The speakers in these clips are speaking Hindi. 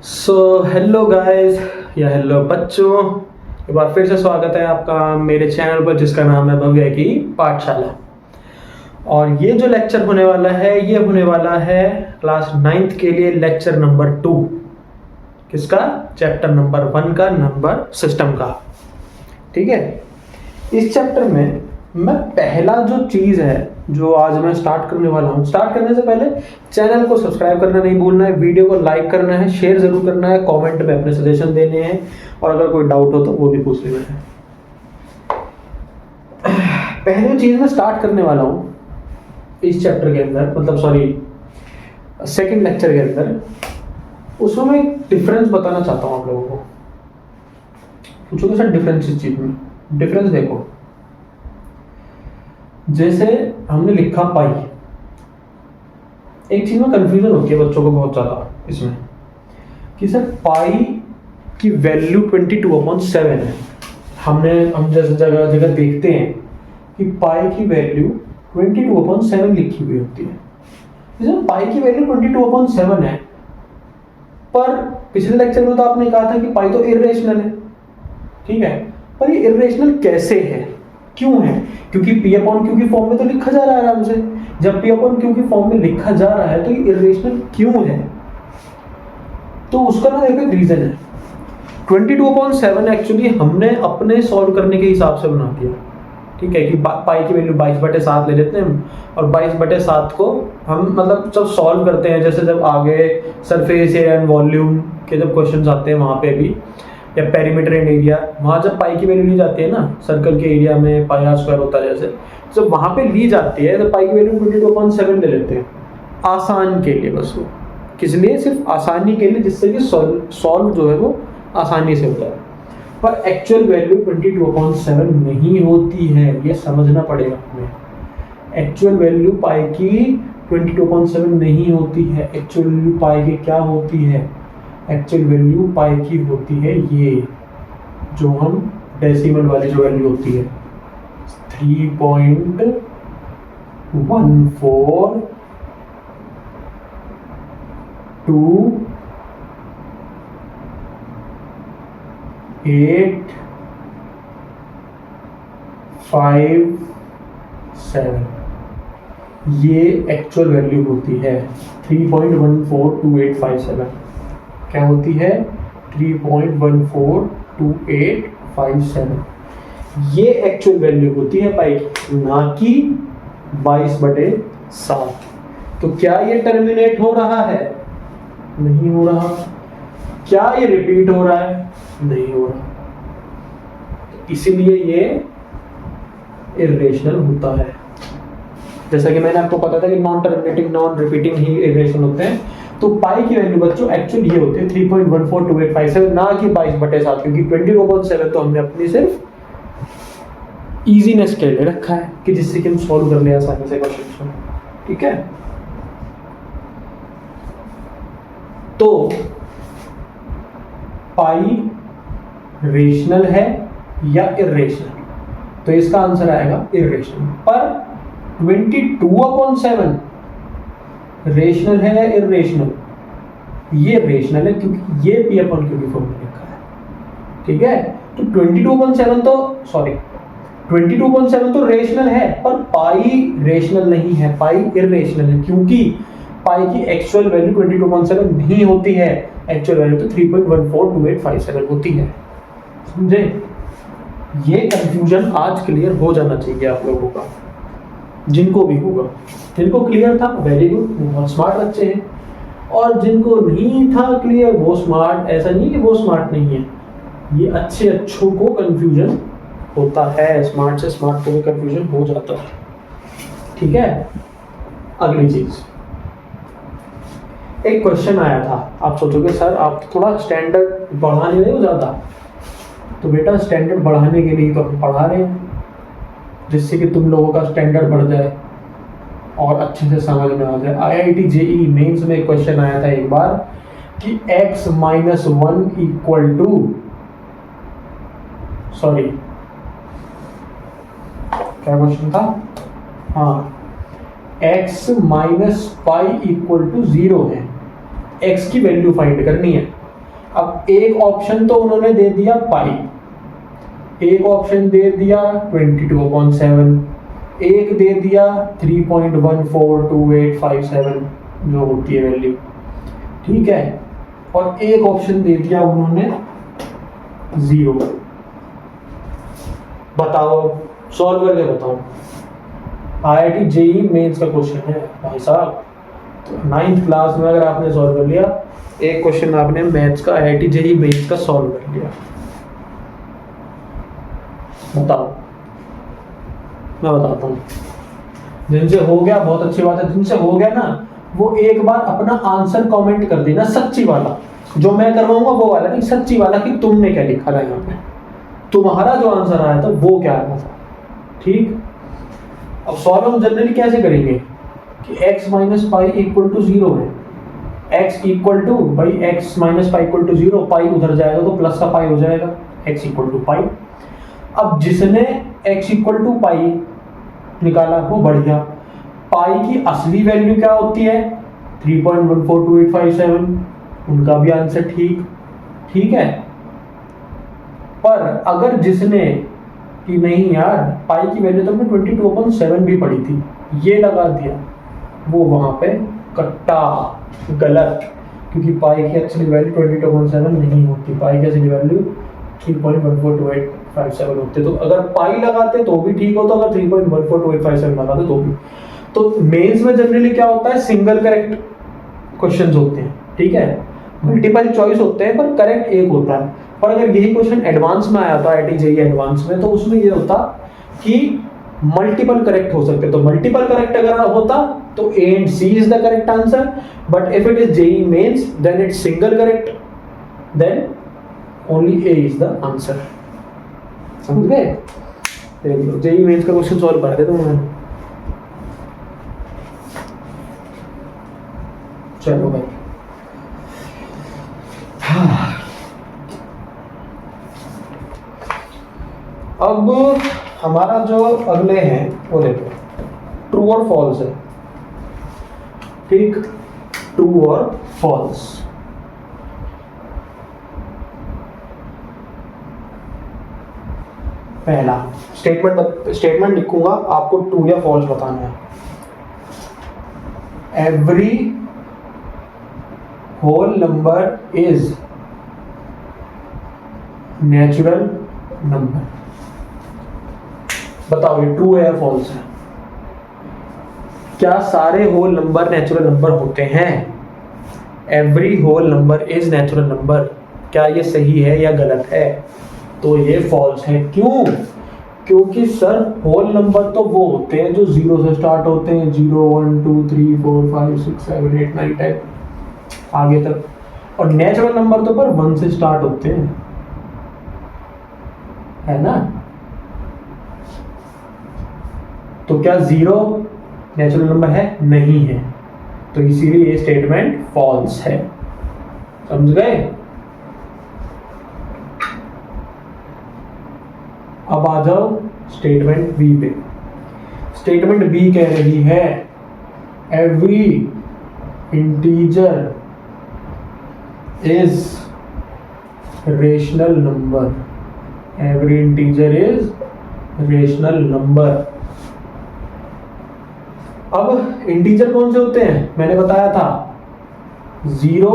सो हेलो गाइस या हेलो बच्चों, एक बार फिर से स्वागत है आपका मेरे चैनल पर जिसका नाम है भव्य की पाठशाला। और ये जो लेक्चर होने वाला है ये होने वाला है क्लास 9th के लिए लेक्चर नंबर 2। किसका? चैप्टर नंबर 1 का, नंबर सिस्टम का। ठीक है, इस चैप्टर में मैं पहला जो चीज है जो आज मैं स्टार्ट करने वाला हूँ, स्टार्ट करने से पहले चैनल को सब्सक्राइब करना नहीं भूलना है, वीडियो को लाइक करना है, शेयर जरूर करना है, कमेंट में अपने सजेशन देने हैं और अगर कोई डाउट हो तो वो भी पूछ लेना है। पहली चीज मैं स्टार्ट करने वाला हूँ इस चैप्टर के अंदर, मतलब सॉरी सेकंड लेक्चर के अंदर, उसमें मैं एक डिफरेंस बताना चाहता हूँ आप लोगों को। पूछोगे सर डिफरेंस इस चीज में? डिफरेंस देखो, जैसे हमने लिखा पाई, एक चीज में कंफ्यूजन होती है बच्चों को बहुत ज्यादा इसमें कि सर पाई की वैल्यू 22/7 है। हम जैसे जगह जगह देखते हैं कि पाई की वैल्यू 22/7 लिखी हुई होती है। जैसे पाई की वैल्यू 22/7 है, पर पिछले लेक्चर में तो आपने कहा था कि पाई तो इर्रेशनल है। ठीक है, पर ये इर्रेशनल कैसे है, क्यों है? क्योंकि P/Q की फॉर्म में तो लिखा जा रहा है आराम से। जब P/Q की फॉर्म में लिखा जा रहा है तो ये इर्रेशनल क्यों है? तो उसका ना एक रीजन है। 22/7 एक्चुअली हमने अपने सॉल्व करने के हिसाब से बना दिया। ठीक है, कि पाई की वैल्यू 22/7 ले लेते हैं और 22/7 को हम मतलब जब सॉल्व करते हैं, जैसे जब आगे सरफेस एरिया एंड वॉल्यूम के जब क्वेश्चंस आते हैं वहां पे भी, या पेरीमीटर एंड एरिया, वहां जब पाई की वैल्यू ली जाती है ना, सर्कल के एरिया में पाई आर स्क्वायर होता है, जैसे जब वहां पे ली जाती है तो पाई की वैल्यू 22/7 ले लेते हैं आसान के लिए। बस वो किस लिए? सिर्फ आसानी के लिए, जिससे कि सॉल्व जो है वो आसानी से हो जाए। पर एक्चुअल वैल्यू 22/7 नहीं होती है, ये समझना पड़ेगा हमें। एक्चुअल वैल्यू पाई की 22/7 नहीं होती है। एक्चुअल वैल्यू पाई की क्या होती है? एक्चुअल वैल्यू पाई की होती है ये जो हम डेसिमल वाली जो वैल्यू होती है 3.142857। ये एक्चुअल वैल्यू होती है 3.142857। क्या होती है? 3.142857। ये एक्चुअल वैल्यू होती है पाई की, ना कि 22/7। तो क्या ये टर्मिनेट हो रहा है? नहीं हो रहा। क्या ये रिपीट हो रहा है? नहीं हो रहा। इसीलिए ये इर्रेशनल होता है। जैसा कि मैंने आपको पता था कि नॉन टर्मिनेटिंग नॉन रिपीटिंग ही इर्रेशनल होते हैं। तो पाई की वैल्यू बच्चों एक्चुअली ये होती है 3.142857, ना कि 22/7, क्योंकि 22/7 तो हमने अपनी सिर्फ इजीनेस के लिए रखा है कि जिससे कि हम सॉल्व कर ले आसानी से क्वेश्चन। ठीक है, तो पाई रेशनल है या इर्रेशनल? तो इसका आंसर आएगा इर्रेशनल। पर 22/7 रेशनल है या इर्रेशनल? ये रेशनल है, क्योंकि ये P/Q की फॉर्म में लिखा है। ठीक है, तो 22/7 तो रेशनल है, पर पाई रेशनल नहीं है, पाई इर्रेशनल है, क्योंकि पाई की एक्चुअल वैल्यू 22/7 नहीं होती है। एक्चुअल वैल्यू तो 3.142857 होती है। समझे? ये कंफ्यूजन आज क्लियर हो जाना चाहिए आप लोगों का, जिनको भी होगा। जिनको क्लियर था वेरी गुड, बहुत स्मार्ट बच्चे हैं, और जिनको नहीं था क्लियर वो स्मार्ट, ऐसा नहीं कि वो स्मार्ट नहीं है, ये अच्छों को कंफ्यूजन होता है, स्मार्ट से स्मार्ट को भी कंफ्यूजन हो जाता है। ठीक है, अगली चीज, एक क्वेश्चन आया था। आप सोचोगे सर आप थोड़ा स्टैंडर्ड बढ़ा नहीं रहे हो ज्यादा, तो बेटा स्टैंडर्ड बढ़ाने के लिए तो हम पढ़ा रहे हैं, जिससे कि तुम लोगों का स्टैंडर्ड बढ़ जाए और अच्छे से समझ में आ जाए। IIT JEE मेंस में एक क्वेश्चन आया था एक बार कि x - 1 इक्वल टू, सॉरी क्या क्वेश्चन था? हाँ, x minus pi equal to 0 है, x की वैल्यू फाइंड करनी है। अब एक ऑप्शन तो उन्होंने दे दिया पाई, एक ऑप्शन दे दिया 22/7, एक दे दिया 3.142857 जो होती है वैल्यू, ठीक है, और एक ऑप्शन दे दिया उन्होंने 0। बताओ, सॉल्व करके बताओ। IIT JEE मेंस का क्वेश्चन है भाई साहब, तो 9th क्लास में अगर आपने सॉल्व कर लिया, एक क्वेश्चन आपने मैथ्स का IIT JEE मेंस का सॉल्व कर लिया। बताओ, मैं बताता हूँ। जिनसे हो गया बहुत अच्छी बात है, जिनसे हो गया ना वो एक बार अपना आंसर कमेंट कर देना, सच्ची वाला, जो मैं करवाऊंगा वो वाला नहीं, सच्ची वाला कि तुमने क्या लिखा था यहाँ पे, तुम्हारा जो आंसर आया था वो क्या आया था, ठीक। अब सॉल्व हम जनरली कैसे करेंगे कि x minus pi equal to 0 है, x इक्वल टू भाई x minus pi equal to 0, pi उधर जाएगा तो प्लस का पाई हो जाएगा, x इक्वल टू पाई। अब जिसने x इक्वल टू पाई निकाला वो बढ़िया, पाई की असली वैल्यू क्या होती है 3.142857, उनका भी आंसर ठीक है। पर अगर जिसने कि नहीं यार पाई की वैल्यू तो हमने 22/7 भी पढ़ी थी, ये लगा दिया, वो वहां पे कट्टा गलत, क्योंकि पाई की एक्चुअली वैल्यू 22/7 नहीं होती, पाई की असली वैल्यू 3.142857 होते। तो अगर पाई लगाते तो भी ठीक होता, अगर 3.142857 लगाते तो भी। तो मेंस में जनरली क्या होता है, सिंगल करेक्ट क्वेश्चंस होते हैं, ठीक है, मल्टीपल चॉइस होते हैं पर करेक्ट एक होता है। पर अगर यही क्वेश्चन एडवांस में आया था IIT JEE एडवांस में, तो उसमें ये होता कि मल्टीपल करेक्ट हो सकते, तो मल्टीपल करेक्ट अगर होता तो A and C is the correct answer, but if it is JEE mains then it's single correct, then only A is the answer। समझ गए? देख लो JEE मेंस का क्वेश्चन सॉल्व कर देता हूं मैं। चलो भाई, अब हमारा जो अगले हैं वो देखो, ट्रू और फॉल्स है, ठीक, ट्रू और फॉल्स। पहला स्टेटमेंट लिखूंगा, आपको ट्रू या फॉल्स बताना है। Every whole number is natural number. बताओ ये ट्रू है या फॉल्स है? क्या सारे होल नंबर नेचुरल नंबर होते हैं? Every whole number is natural number, क्या ये सही है या गलत है? तो ये फॉल्स है। क्यों? क्योंकि सर होल नंबर तो वो होते हैं जो 0 से स्टार्ट होते हैं, 0 1 2 3 4 5 6 7 8 9 10 आगे तक, और नेचुरल नंबर तो पर 1 से स्टार्ट होते हैं, है ना। तो क्या 0 नेचुरल नंबर है? नहीं है, तो इसीलिए ये स्टेटमेंट फॉल्स है। समझ गए? अब आ जाओ स्टेटमेंट बी पे। स्टेटमेंट बी कह रही है every integer is rational number. Every integer is rational number. अब इंटीजर कौन से होते हैं? मैंने बताया था 0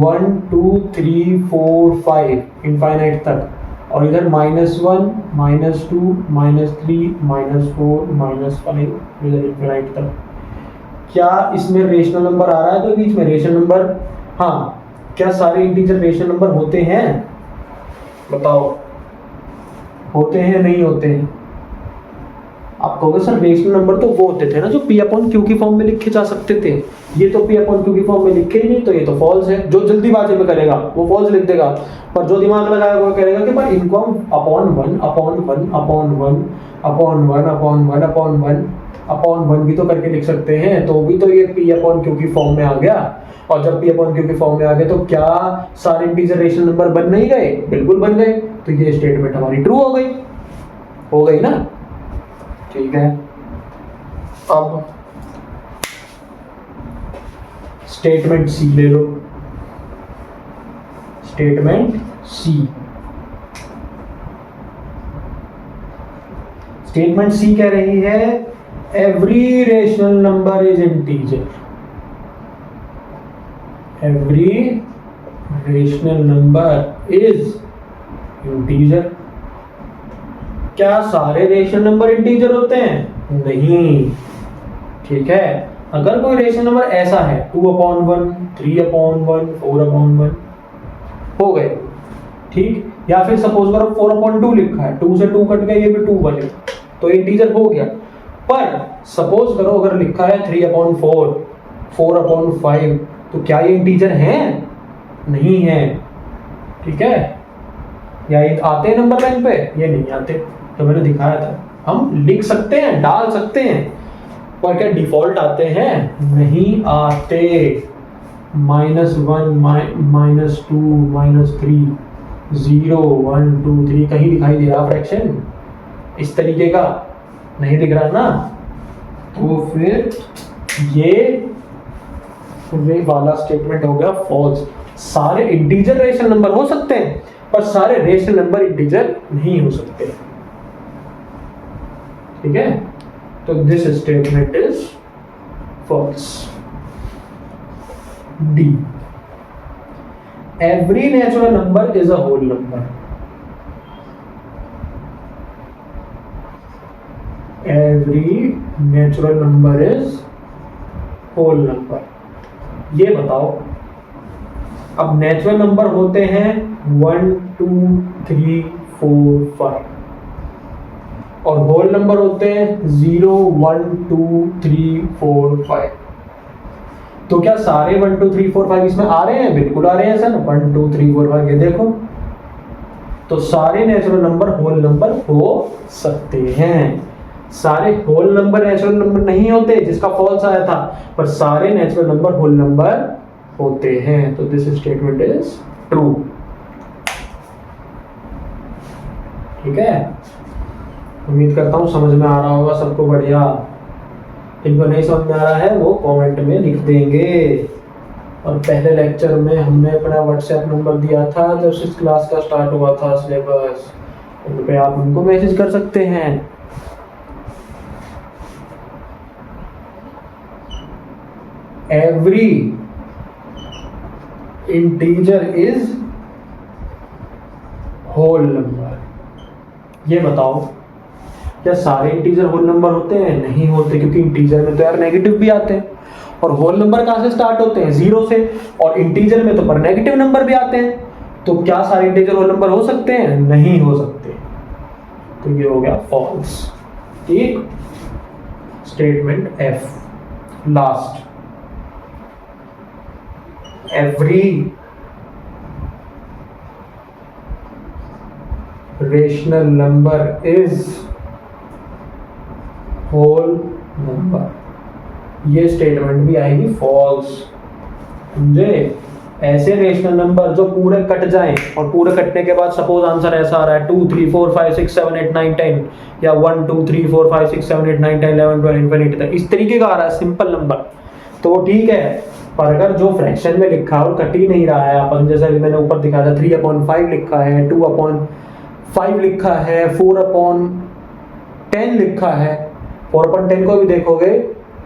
1 2 3 4 5 इनफाइनाइट तक, और इधर -1 -2 -3 -4 -5 इधर इनफाइनाइट तक। क्या इसमें रेशनल नंबर आ रहा है तो बीच में रेशनल नंबर? हाँ। क्या सारे इंटीजर रेशनल नंबर होते हैं? बताओ, होते हैं नहीं होते हैं? आप कहोगे सर रेशनल नंबर तो वो होते थे ना जो P/Q की फॉर्म में लिखे जा सकते थे, ये तो P/Q की फॉर्म में लिखे ही नहीं, तो ये तो फॉल्स है। जो जल्दीबाजी में करेगा वो फॉल्स लिख देगा, पर जो दिमाग लगाएगा वो कहेगा कि भाई इनको हम अपॉन वन भी तो करके लिख सकते हैं, तो भी तो ये P/Q की फॉर्म में आ गया। और जब P/Q की फॉर्म में आ गए तो क्या सारे इंटीजर रेशनल नंबर बन नहीं गए? बिल्कुल बन गए। तो ये स्टेटमेंट हमारी ट्रू हो गई ना। ठीक है, अब स्टेटमेंट सी ले लो, स्टेटमेंट सी। स्टेटमेंट सी कह रही है every rational number is integer, every rational number is integer. क्या सारे रेशनल नंबर इंटीजर होते हैं? नहीं, ठीक है। अगर कोई रेशनल नंबर ऐसा है 2/1, 3/1, 4/1 हो गए, ठीक। या फिर सपोज करो 4/2 लिखा है, 2 से 2 कट गया, ये भी 2 बने तो इंटीजर हो गया। पर सपोज करो अगर लिखा है 3/4, 4/5, तो क्या ये इंटीजर है? नहीं है, ठीक है। या ये आते हैं नंबर लाइन पे? ये नहीं आते, तो मैंने दिखाया था। हम लिख सकते हैं, डाल सकते हैं, पर क्या डिफॉल्ट आते हैं? नहीं आते। -1, -2, -3, 0, 1, 2, 3 कहीं दिखाई दे रहा फ्रैक्शन इस तरीके का? नहीं दिख रहा ना, तो फिर ये वाला स्टेटमेंट हो गया फॉल्स। सारे इंटीजर रेशनल नंबर हो सकते हैं, पर सारे रेशनल नंबर इंटीजर नहीं हो सकते, ठीक है। तो this statement is false. D, every natural number is a whole number, every natural number is whole number. ये बताओ, अब नेचुरल नंबर होते हैं 1, 2, 3, 4, 5 और होल नंबर होते हैं 0, 1, 2, 3, 4, 5। तो क्या सारे 1, 2, 3, 4, 5 इसमें आ रहे हैं? बिल्कुल आ रहे हैं सर, 1, 2, 3, 4, 5 ये देखो। तो सारे नेचुरल नंबर होल नंबर हो सकते हैं। सारे होल नंबर नेचुरल नंबर नहीं होते, जिसका फॉल्स आया था, पर सारे नेचुरल नंबर होल नंबर होते हैं। तो दिस स्टेटमेंट इज ट्रू, ठीक है। उम्मीद करता हूं समझ में आ रहा होगा सबको बढ़िया। जिनको नहीं समझ में आ रहा है वो कमेंट में लिख देंगे। और पहले लेक्चर में हमने अपना व्हाट्सएप नंबर दिया था जब 6th क्लास का स्टार्ट हुआ था सिलेबस, उन पे आप उनको मैसेज कर सकते हैं। Every integer is whole number. ये बताओ, क्या सारे इंटीजर होल नंबर होते हैं? नहीं होते, क्योंकि इंटीजर में तो यार नेगेटिव भी आते हैं, और होल नंबर कहां से स्टार्ट होते हैं? 0 से, और इंटीजर में तो पर नेगेटिव नंबर भी आते हैं। तो क्या सारे इंटीजर होल नंबर हो सकते हैं? नहीं हो सकते। तो ये हो गया फॉल्स, ठीक। Statement F last, every rational number is whole number. ये स्टेटमेंट भी आएगी फॉल्स, समझे। ऐसे रेशनल नंबर जो पूरे कट जाएं, और पूरे कटने के बाद सपोज आंसर ऐसा आ रहा है 2, 3, 4, 5, 6, 7, 8, 9, 10, या 1, 2, 3, 4, 5, 6, 7, 8, 9, 10, 11, 12, 13 तक इस तरीके का आ रहा है सिंपल नंबर, तो वो ठीक है। पर अगर जो फ्रैक्शन में लिखा है और कट ही नहीं रहा है, अपन जैसे अभी मैंने ऊपर दिखाया था 3/5 लिखा है, 2/5 लिखा है, 4/10 लिखा है, 4/10 को भी देखोगे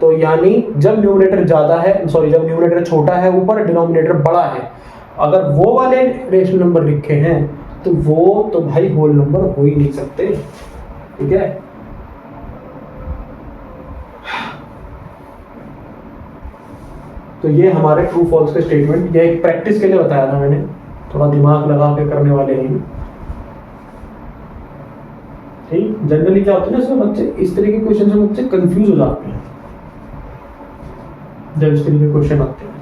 तो यानी जब न्यूमरेटर ज्यादा है, सॉरी जब न्यूमरेटर छोटा है ऊपर, डिनोमिनेटर बड़ा है, अगर वो वाले रेशनल नंबर लिखे हैं तो वो तो भाई होल नंबर हो ही नहीं सकते, ठीक है। तो ये हमारे ट्रू फॉल्स के स्टेटमेंट, ये एक प्रैक्टिस के लिए बताया था मैंने, थोड़ा दिमाग लगा के करने वाले हैं, ठीक। जनरली क्या होता है ना, इसमें बच्चे इस तरह के क्वेश्चन से बच्चे कंफ्यूज हो जाते हैं जब इस तरह के क्वेश्चन आते हैं।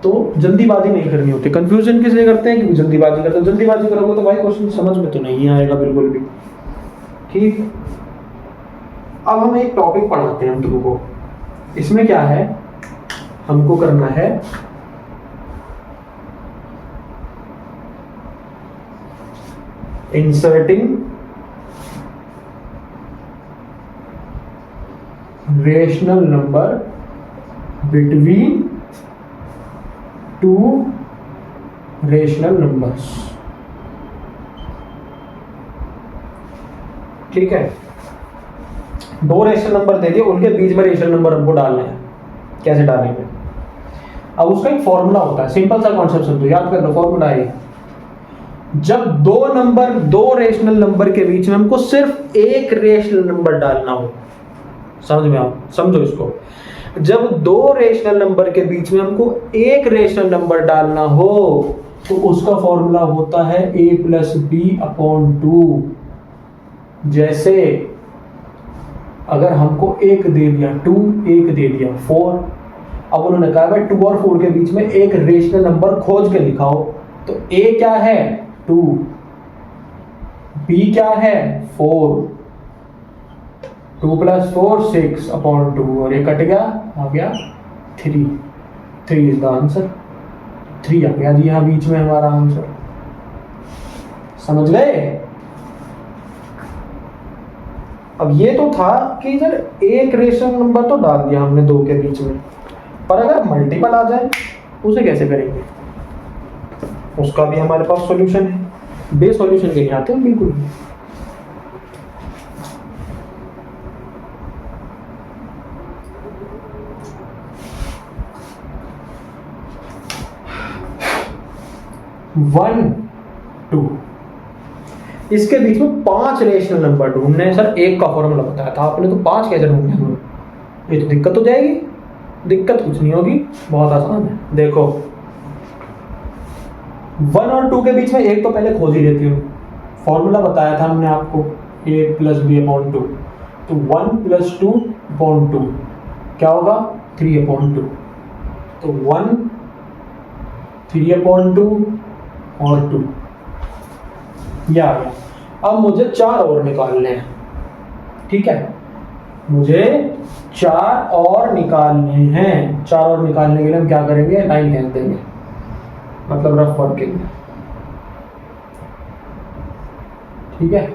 तो जल्दीबाजी नहीं करनी होती। कंफ्यूजन किस लिए करते हैं? क्योंकि जल्दीबाजी करते हैं। जल्दीबाजी करोगे तो भाई क्वेश्चन समझ में तो नहीं आएगा बिल्कुल भी, ठीक। अब हम एक टॉपिक पढ़ाते हैं हम तुमको। इसमें क्या है, हमको करना है inserting rational number between 2 rational numbers. ठीक है, 2 रेशनल नंबर दे दिए, उनके बीच में रेशनल नंबर हमको डालना है। कैसे डालेंगे? अब उसका एक फॉर्मूला होता है, सिंपल सा कॉन्सेप्ट समझो, याद कर लो। फॉर्मूला है, जब दो रेशनल नंबर के बीच में हमको सिर्फ एक रेशनल नंबर डालना हो, समझ में आओ, समझो इसको। जब 2 रेशनल नंबर के बीच में हमको एक रेशनल नंबर डालना हो तो उसका फॉर्मूला होता है a + b/2। जैसे अगर हमको 1 दे दिया 2, 1 दे दिया 4, अब उन्होंने कहा भाई 2 और 4 के बीच में एक रेशनल नंबर खोज के दिखाओ, तो a क्या है 2, b क्या है 4, 2 + 4 6/2, और ये कट गया, आ गया 3। 3 इज द आंसर। 3 आ गया जी यहाँ बीच में हमारा आंसर। समझ गए? अब ये तो था कि सर एक रेशनल नंबर तो डाल दिया हमने 2 के बीच में, पर अगर मल्टीपल आ जाए उसे कैसे करेंगे? उसका भी हमारे पास सॉल्यूशन है। बे सॉल्यूशन के नहीं आते हैं बिल्कुल भी। वन 2 इसके बीच में 5 रेशनल नंबर ढूंढने हैं। सर एक का फॉर्मूला बताया था आपने, तो 5 कैसे ढूंढने हैं? ये तो दिक्कत हो जाएगी। दिक्कत कुछ नहीं होगी, बहुत आसान है। देखो 1 और 2 के बीच में एक तो पहले खोज ही लेती हूँ। फॉर्मूला बताया था हमने आपको a + b/2, तो 1 + 2/2 क्या होगा 3/2। तो 1 3/2 और 2 यह आ गया। अब मुझे 4 और निकालने हैं। ठीक है, मुझे 4 और निकालने हैं। 4 और निकालने के लिए हम क्या करेंगे? लाइन खींच देंगे, मतलब रफ वर्क के लिए। ठीक है,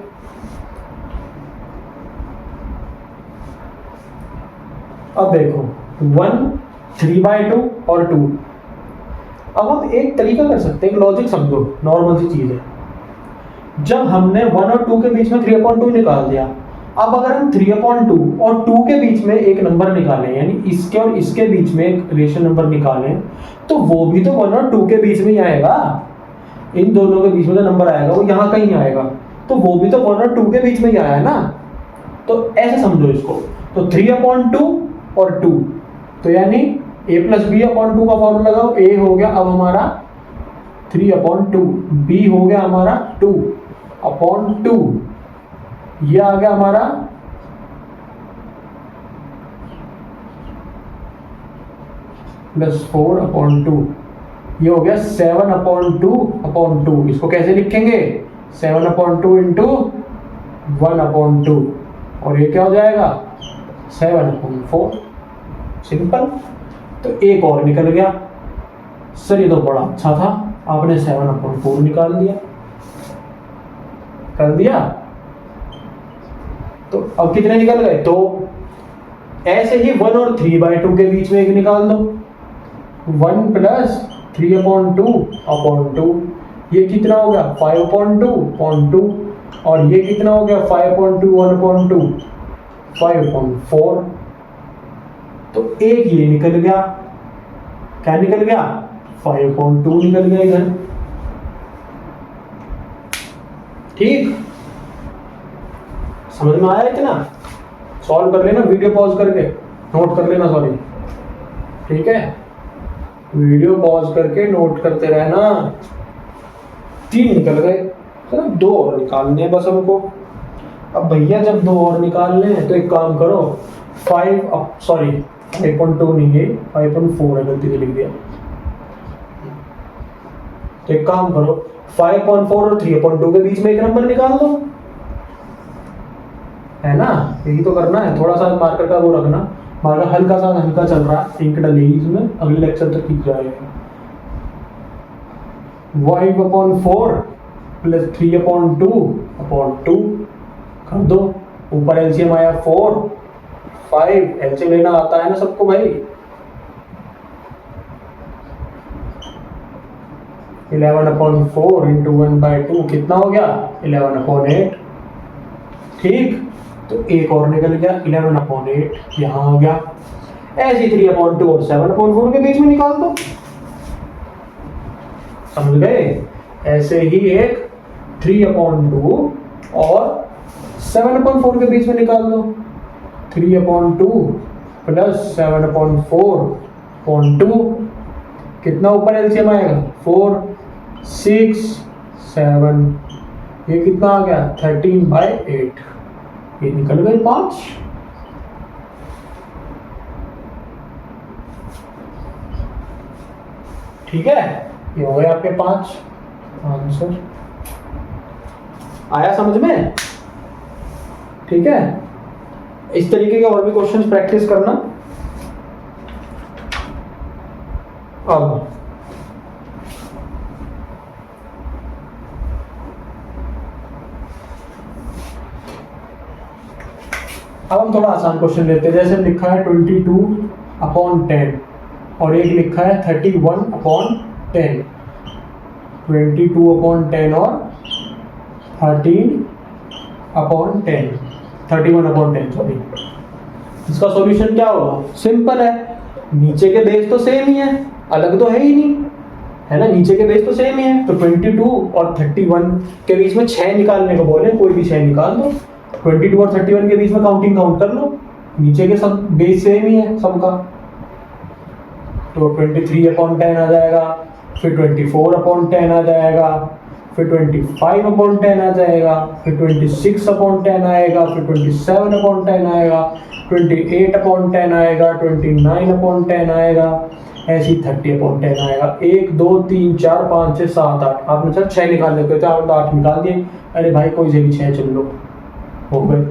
अब देखो 1 3/2 और 2। अब हम एक तरीका कर सकते हैं, एक लॉजिक समझो, नॉर्मल सी चीज है। जब हमने 1 और 2 के बीच में 3/2 निकाल दिया, अब अगर हम 3/2 और 2 के बीच में एक नंबर निकालें, यानी इसके और इसके बीच में एक रेशनल नंबर निकालें, तो वो भी तो 1 और 2 के बीच में ही आएगा। इन दोनों के बीच में जो नंबर आएगा वो यहाँ कहीं आएगा, तो वो भी तो 1 और 2 के बीच में ही आया है ना। तो ऐसे समझो इसको, तो 3/2 और 2, तो यानी a + b/2 का फॉर्मूला लगाओ। a हो गया अब हमारा 3/2, b हो गया हमारा 2/2, ये आ गया हमारा +4/2, ये हो गया 7/2/2। इसको कैसे लिखेंगे? 7/2 × 1/2, और ये क्या हो जाएगा 7/4। सिंपल। तो एक और निकल गया। सर ये तो बड़ा अच्छा था, आपने 7/4 निकाल दिया, कर दिया। तो अब कितने निकल गए? 2। ऐसे ही 1 और 3/2 के बीच में एक निकाल दो। 1 + 3/2/2, ये कितना हो गया 5/2/2, और ये कितना हो गया 5/2/1/2 5/4। तो एक ये निकल गया, क्या निकल गया 5/2 निकल गया इधर। ठीक, समझ में आया? इतना सॉल्व कर लेना, वीडियो पॉज करके नोट कर लेना, सॉरी। ठीक है, वीडियो पॉज करके नोट करते रहना। 3 निकल गए, सिर्फ 2 और निकालने हैं बस हमको। अब भैया जब 2 और निकालने हैं तो एक काम करो, 5.2 नहीं है, 5.4 है, गलती से लिख दिया। तो एक काम करो, 5.4 और 3/2 के बीच में एक नंबर निकाल दो, है ना। यही तो करना है। थोड़ा सा मार्कर का वो रखना, मार्कर हल्का चल रहा है, इंक डलेगी इसमें, अगले लेक्चर तक खींच जाएगा। 5/4 + 3/2/2 कर दो। ऊपर एलसीएम आया 4 5, एलसीएम लेना आता है ना सबको भाई। 11/4 इंटू 1/2 कितना हो गया? 11/8। ठीक, तो एक और निकल गया 11/8 यहाँ आ गया। ऐसे 3/2 और 7/4 के बीच में निकाल दो। समझ गए? ऐसे ही एक 3/2 और 7/4 के बीच में निकाल दो। 3/2 प्लस 7/4/2 कितना ऊपर एलसीएम आएगा? 4 6 7, ये कितना आ गया? 13/8। ये निकल गए 5। ठीक है, ये हो गए आपके 5 आंसर। आया समझ में? ठीक है, इस तरीके के और भी क्वेश्चंस प्रैक्टिस करना। अब हम थोड़ा आसान क्वेश्चन लेते हैं। जैसे लिखा है 22/10 और एक लिखा है 31/10। 22/10 और 13/10, 31/10 सॉरी। इसका सॉल्यूशन क्या होगा? सिंपल है, नीचे के बेस तो सेम ही है, अलग तो है ही नहीं, है ना? नीचे के बेस तो सेम ही है, तो 22 और 31 के बीच में 6 निकालने को बोले, कोई भी 6 निकाल दो। 22 और 31 के बीच में काउंट कर लो, नीचे के सब बेस सेम ही है सबका। तो 23/10 आ जाएगा, फिर 24/10 आ जाएगा, फिर 25/10 आ जाएगा, फिर 26/10 आएगा, फिर 27/10 आएगा, 28/10 आएगा, 29/10 आएगा, ऐसे ही 30/10 आएगा। 1 2 3 4 5 6 7 8। आपने सर 6 निकालने को थे, आपने 8 निकाल दिए। अरे भाई कोई से भी 6 चुन लो, हो गए।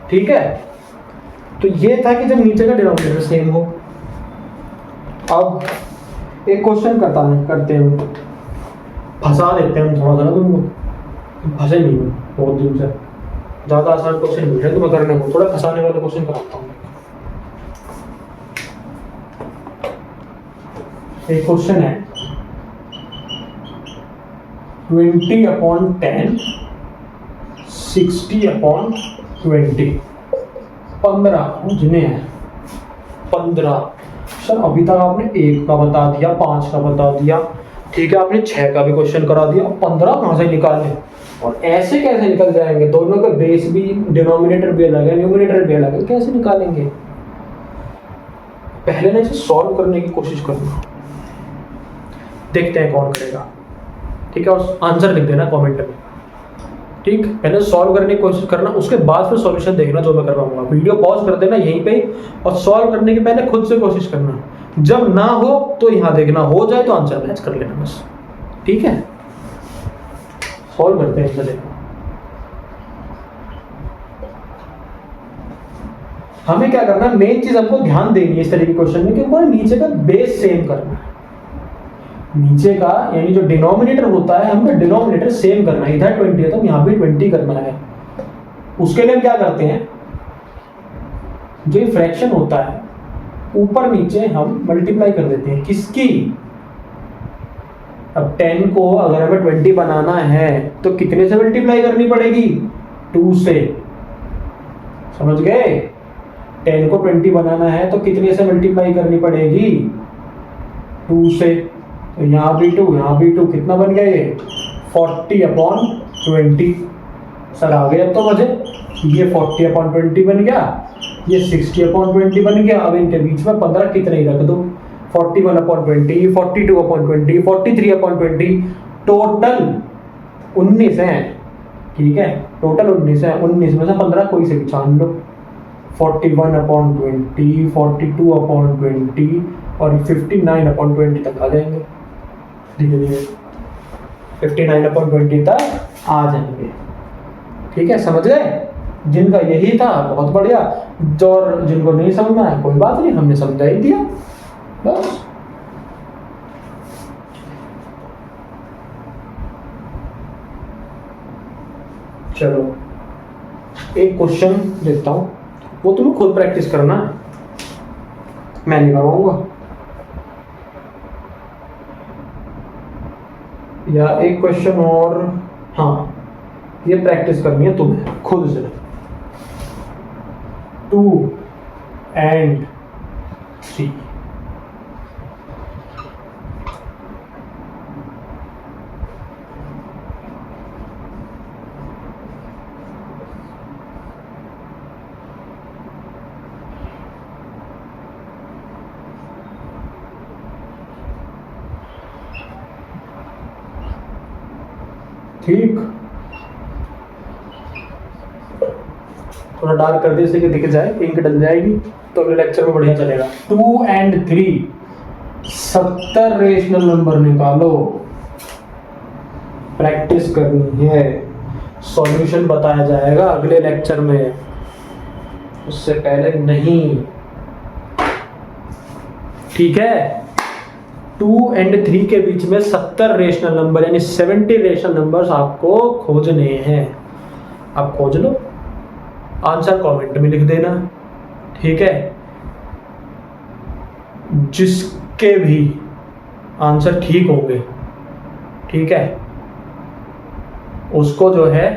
ठीक है, तो ये था कि जब नीचे का डिनोमिनेटर सेम हो। अब एक क्वेश्चन करते हैं, फंसा देते हैं थोड़ा सा ना तुमको, फंसे नहीं हो बहुत दिन से। ज़्यादा आसान क्वेश्चन मिल रहे तुम्हें करने को, थोड़ा फंसाने वाले क्वेश्चन कराता हूँ। एक क्वेश्चन है 20/10 60/20, 15 जिन्हें है 15। सर अभी तक आपने 1 का बता दिया, 5 का बता दिया, ठीक है, आपने 6 का भी क्वेश्चन करा दिया, 15 कहाँ से निकाले? और ऐसे कैसे निकल जाएंगे? दोनों का बेस भी, डिनोमिनेटर भी अलग है, न्यूमरेटर भी अलग है, कैसे निकालेंगे? पहले ना इसे सॉल्व करने की कोशिश करना, देखते हैं कौन करेगा। ठीक है, और आंसर लिख देना कमेंट में। ठीक, पहले सॉल्व करने की कोशिश करना, उसके बाद फिर सॉल्यूशन देखना जो मैं करवाऊंगा। वीडियो पॉज कर देना यहीं पे, और सॉल्व करने के पहले खुद से कोशिश करना। जब ना हो तो यहाँ देखना, हो जाए तो आंसर मैच कर लेना बस। ठीक है, सॉल्व करते हैं इसमें। हमें क्या करना है, मेन चीज हमको ध्यान देनी है इस तरह के क्वेश्चन में कि हमको नीचे का बेस सेम करना है। नीचे का यानी जो डिनोमिनेटर होता है, हमको डिनोमिनेटर सेम करना है। इधर 20 है तो यहाँ भी 20 करना है। उसके लिए हम क्या करते हैं, जो फ्रैक्शन होता है ऊपर नीचे हम मल्टीप्लाई कर देते हैं। किसकी? अब 10 को अगर हमें 20 बनाना है तो कितने से मल्टीप्लाई करनी पड़ेगी? 2 से। समझ गए? 10 को 20 बनाना है तो कितने से मल्टीप्लाई करनी पड़ेगी? 2 से। तो यहाँ भी 2, यहाँ भी 2, कितना बन गया ये? 40/20। सर आ गए अब तो मजे। ये 40/20 बन गया, ये 60/20 बन गया। अब इनके बीच में 15 कितने ही रख दो, 41/20, 42/20, 43/20, टोटल 19 है। ठीक है, टोटल 19 है। 19 में से 15 कोई से भी छान लो। 41/20, 42/20 और 59/20 तक आ जाएंगे। धीरे धीरे 59/20 तक आ जाएंगे। ठीक है, समझ गए? जिनका यही था बहुत बढ़िया, और जिनको नहीं समझना है कोई बात नहीं, हमने समझा ही दिया बस। चलो एक क्वेश्चन देता हूं, वो तुम्हें खुद प्रैक्टिस करना है, मैं नहीं करवाऊंगा। या एक क्वेश्चन और, हाँ ये प्रैक्टिस करनी है तुम्हें खुद से। 2 and 3, ठीक, थोड़ा डार्क कर दे इससे कि दिख जाए, इंक डल जाएगी तो अगले लेक्चर में बढ़िया चलेगा। 2 and 3, 70 रेशनल नंबर निकालो, प्रैक्टिस करनी है, सॉल्यूशन बताया जाएगा अगले लेक्चर में, उससे पहले नहीं, ठीक है। 2 and 3 के बीच में 70 रेशनल नंबर यानी 70 रेशनल नंबर्स आपको खोजने हैं। आप खोज लो, आंसर कमेंट में लिख देना, ठीक है। जिसके भी आंसर ठीक होंगे, ठीक है, उसको जो है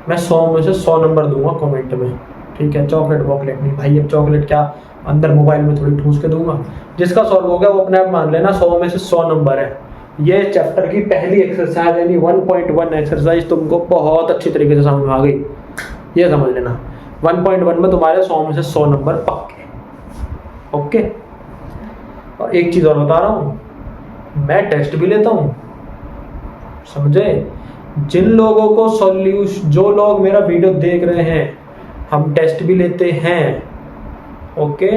मैं 100 में से 100 नंबर दूंगा कमेंट में, ठीक है। चॉकलेट वॉकलेट नहीं भाई, अब चॉकलेट क्या अंदर मोबाइल में थोड़ी ठूस के दूंगा। जिसका सॉल्व हो गया वो अपने आप मान लेना 100 में से 100 नंबर है। ये चैप्टर की पहली एक्सरसाइज यानी 1.1 एक्सरसाइज तुमको बहुत अच्छी तरीके से समझ में आ गई, ये समझ लेना। 1.1 में तुम्हारे 100 में से 100 नंबर पक्के, ओके। और एक चीज और बता रहा हूँ, मैं टेस्ट भी लेता हूँ, समझे। जिन लोगों को सॉल्यूशन, जो लोग मेरा वीडियो देख रहे हैं, हम टेस्ट भी लेते हैं, ओके,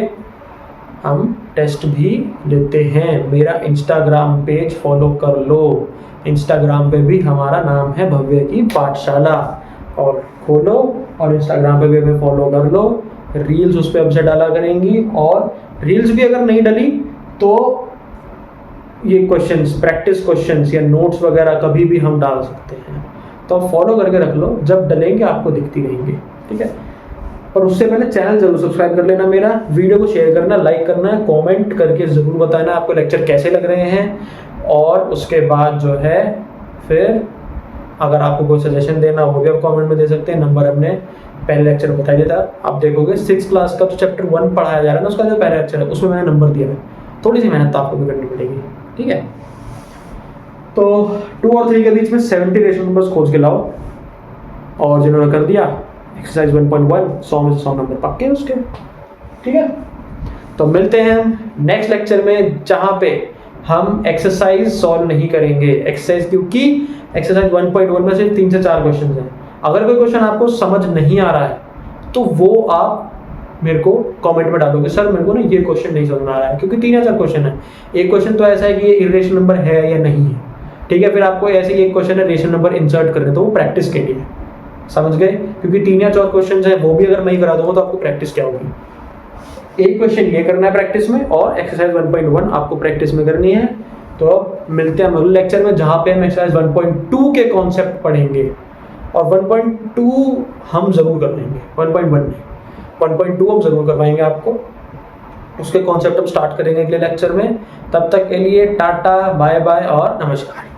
हम टेस्ट भी लेते हैं। मेरा इंस्टाग्राम पेज फॉलो कर लो, इंस्टाग्राम पे भी हमारा नाम है भव्य की पाठशाला, और खोलो और इंस्टाग्राम पे भी हमें फॉलो कर लो। रील्स उस पर हमसे डाला करेंगी, और रील्स भी अगर नहीं डली तो ये क्वेश्चंस, प्रैक्टिस क्वेश्चंस या नोट्स वगैरह कभी भी हम डाल सकते हैं, तो फॉलो करके रख लो, जब डलेंगे आपको दिखती रहेंगी, ठीक है। पर उससे पहले चैनल जरूर सब्सक्राइब कर लेना मेरा, वीडियो को शेयर करना, लाइक करना है, कमेंट करके ज़रूर बताना आपको लेक्चर कैसे लग रहे हैं। और उसके बाद जो है फिर अगर आपको कोई सजेशन देना हो भी आप कमेंट में दे सकते हैं। नंबर हमने पहले लेक्चर में बता दिया था, आप देखोगे 6th क्लास का जो चैप्टर 1 पढ़ाया जा रहा है ना, उसका जो पहला लेक्चर है उसमें मैंने नंबर दिया है। थोड़ी सी मेहनत तो आपको भी करनी पड़ेगी, ठीक है। तो 2 और 3 के बीच में 70 रेशनल नंबर्स खोज के लाओ, और जिन्होंने कर दिया एक्सरसाइज 1.1 100 में से 100 नंबर पक्के उसके, ठीक है। तो मिलते हैं नेक्स्ट लेक्चर में, जहां पे हम एक्सरसाइज सॉल्व नहीं करेंगे। एक्सरसाइज क्योंकि एक्सरसाइज 1.1 में सिर्फ 3 से 4 क्वेश्चन हैं। अगर कोई क्वेश्चन आपको समझ नहीं आ रहा है तो वो आप मेरे को कमेंट में डालोगे, सर मेरे को ना ये क्वेश्चन नहीं समझ में आ रहा है, क्योंकि 3 या 4 क्वेश्चन है। एक क्वेश्चन तो ऐसा है कि ये इरेशनल नंबर है या नहीं है, ठीक है। फिर आपको ऐसे ही एक क्वेश्चन है रेशनल नंबर इंसर्ट करने, तो वो प्रैक्टिस के लिए, समझ गए। क्योंकि 3 या 4 क्वेश्चन है, वो भी अगर मैं ही करा दूंगा तो आपको प्रैक्टिस क्या होगी। एक क्वेश्चन ये करना है प्रैक्टिस में, और एक्सरसाइज 1.1 आपको प्रैक्टिस में करनी है। तो मिलते हैं अगले लेक्चर में, जहां पे हम एक्सरसाइज 1.2 के कॉन्सेप्ट पढ़ेंगे, और 1.2 हम जरूर कर लेंगे, 1.1 नहीं, 1.2 हम जरूर करवाएंगे आपको। उसके कॉन्सेप्ट हम स्टार्ट करेंगे अगले लेक्चर में। तब तक के लिए टाटा, बाय बाय और नमस्कार।